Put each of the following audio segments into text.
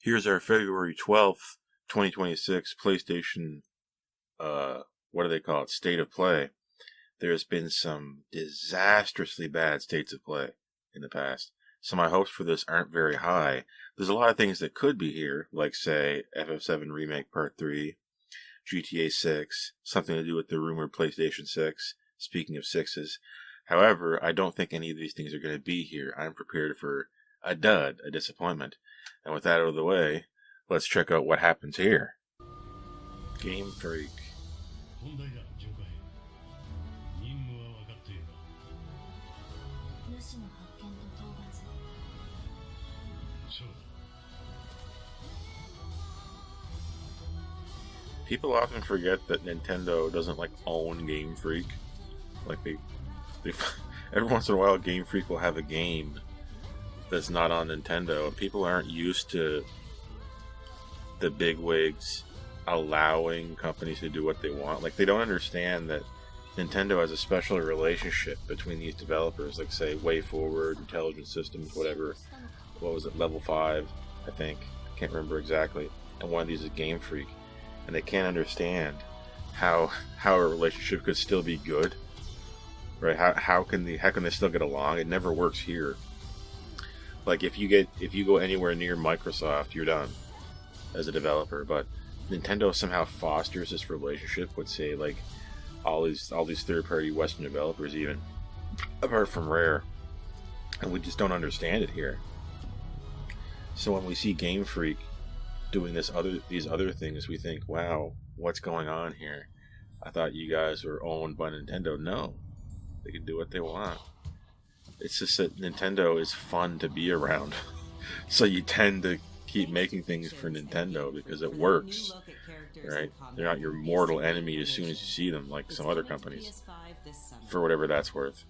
Here's our February 12th, 2026 PlayStation, what do they call it? State of Play. There's been some disastrously bad states of play in the past, so my hopes for this aren't very high. There's a lot of things that could be here, like, say, FF7 Remake Part 3, GTA 6, something to do with the rumored PlayStation 6, speaking of sixes. However, I don't think any of these things are going to be here. I'm prepared for a dud, a disappointment. And with that out of the way, let's check out what happens here. Game Freak. People often forget that Nintendo doesn't own Game Freak. They every once in a while Game Freak will have a game that's not on Nintendo. People aren't used to the bigwigs allowing companies to do what they want. They don't understand that Nintendo has a special relationship between these developers, like, say, Way Forward, Intelligent Systems, whatever. What was it, Level 5, I think. I can't remember exactly. And one of these is Game Freak. And they can't understand how a relationship could still be good. Right? How can they still get along? It never works here. If you go anywhere near Microsoft, you're done as a developer. But Nintendo somehow fosters this relationship with, say, all these third-party Western developers, even apart from Rare, and we just don't understand it here. So when we see Game Freak doing these other things, we think, wow, what's going on here? I thought you guys were owned by Nintendo. No, they can do what they want. It's just that Nintendo is fun to be around. So you tend to keep making things for Nintendo because it works, right? They're not your mortal enemy as soon as you see them, like some other companies, for whatever that's worth.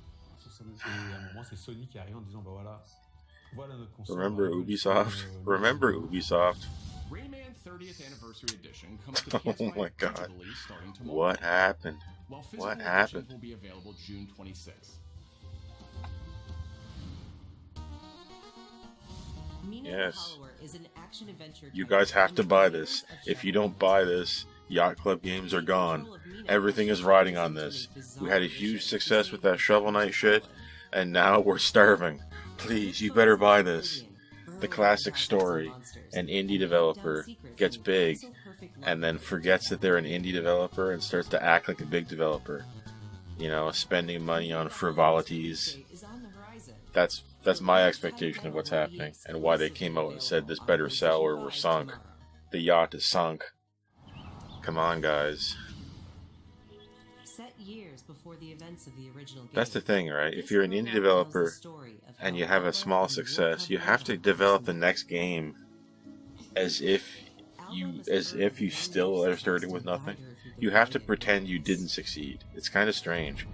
Remember Ubisoft? Remember Ubisoft? Rayman 30th Anniversary Edition comes to PS5 Oh my god. starting tomorrow. What happened? While physical What happened? editions will be available June 26th. Yes. You guys have to buy this. If you don't buy this, Yacht Club games are gone. Everything is riding on this. We had a huge success with that Shovel Knight shit, and now we're starving. Please, you better buy this. The classic story. An indie developer gets big and then forgets that they're an indie developer and starts to act like a big developer. You know, spending money on frivolities. That's my expectation of what's happening and why they came out and said this better sell or we're sunk. The yacht is sunk. Come on, guys. That's the thing, right? If you're an indie developer and you have a small success, you have to develop the next game as if you still are starting with nothing. You have to pretend you didn't succeed. It's kind of strange.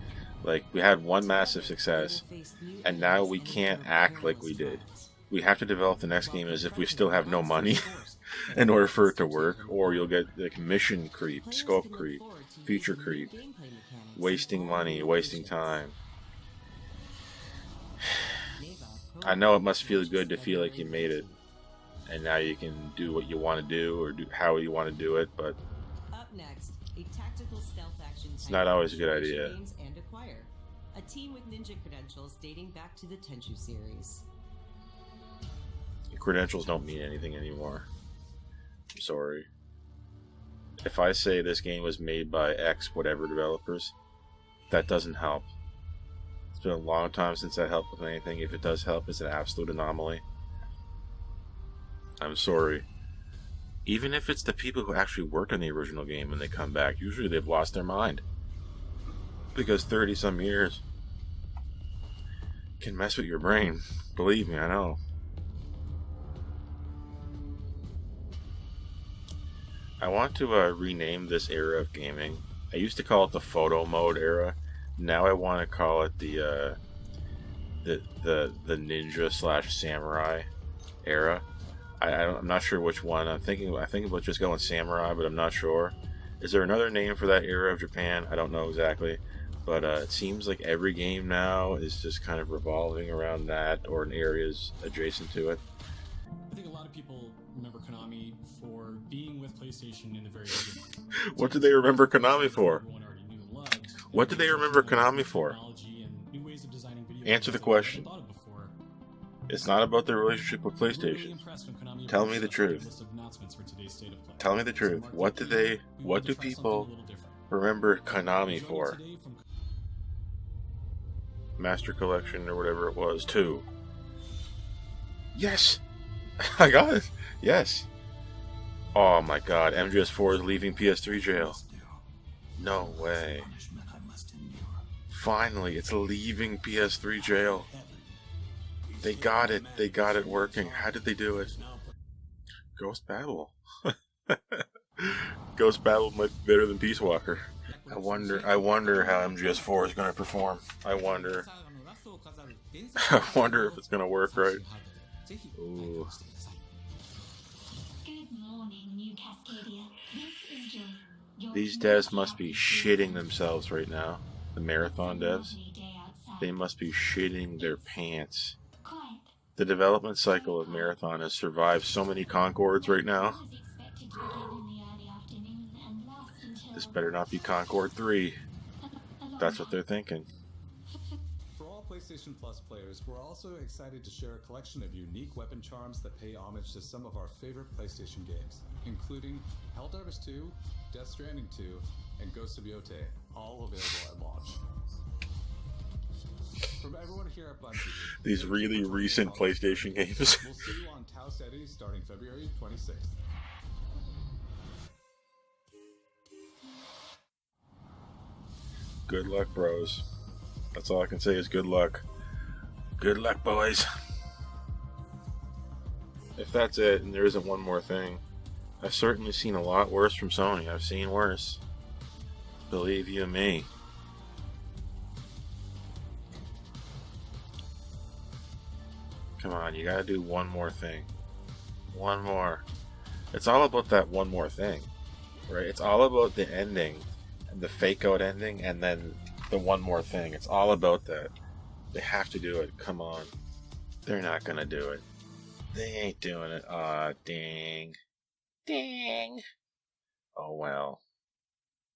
We had one massive success, and now we can't act like we did. We have to develop the next game as if we still have no money in order for it to work, or you'll get mission creep, scope creep, feature creep, wasting money, wasting time. I know it must feel good to feel like you made it, and now you can do what you want to do, or do how you want to do it, but it's not always a good idea. A team with ninja credentials dating back to the Tenchu series. Credentials don't mean anything anymore. I'm sorry. If I say this game was made by X whatever developers, that doesn't help. It's been a long time since that helped with anything. If it does help, it's an absolute anomaly. I'm sorry. Even if it's the people who actually worked on the original game and they come back, usually they've lost their mind. Because 30-some years can mess with your brain. Believe me, I know. I want to rename this era of gaming. I used to call it the photo mode era. Now I want to call it the ninja / samurai era. I'm not sure which one. I think about just going samurai, but I'm not sure. Is there another name for that era of Japan? I don't know exactly. But it seems like every game now is just kind of revolving around that or in areas adjacent to it. I think a lot of people remember Konami for being with PlayStation in the very beginning. What do they remember Konami for? Everyone already knew and loved. What do they remember Konami for? Technology and new ways of designing video Answer the games that question. they hadn't thought of before. It's not about their relationship with We were really PlayStation. impressed when Konami Tell me the approached us with a truth. list of announcements for today's State of Play. Tell me the So truth. mark What the do key. they? We What wanted do to try something people a little different. remember Konami Joining for? today from Master Collection or whatever it was. 2. Yes, I got it. Yes. Oh my God, MGS4 is leaving PS3 jail. No way. Finally, it's leaving PS3 jail. They got it. They got it working. How did they do it? Ghost Battle. Ghost Battle might be better than Peace Walker. I wonder how MGS4 is going to perform. I wonder if it's going to work right. Ooh. Good morning, New Cascadia. This is your These devs must be shitting themselves right now. The Marathon devs. They must be shitting their pants. Quiet. The development cycle of Marathon has survived so many Concords right now. This better not be Concord 3. That's what they're thinking. For all PlayStation Plus players, we're also excited to share a collection of unique weapon charms that pay homage to some of our favorite PlayStation games, including Helldivers 2, Death Stranding 2, and Ghost of Yotei, all available at launch. From everyone here at Bungie, These really recent PlayStation games. we'll see you on Tau Ceti starting February 26th. Good luck, bros. That's all I can say is good luck. Good luck, boys. If that's it, and there isn't one more thing, I've certainly seen a lot worse from Sony. I've seen worse. Believe you me. Come on, you gotta do one more thing. One more. It's all about that one more thing, right? It's all about the ending, and the fake out ending, and then the one more thing. It's all about that. They have to do it. Come on. They're not gonna do it. They ain't doing it. Aw, dang. Dang. Oh well.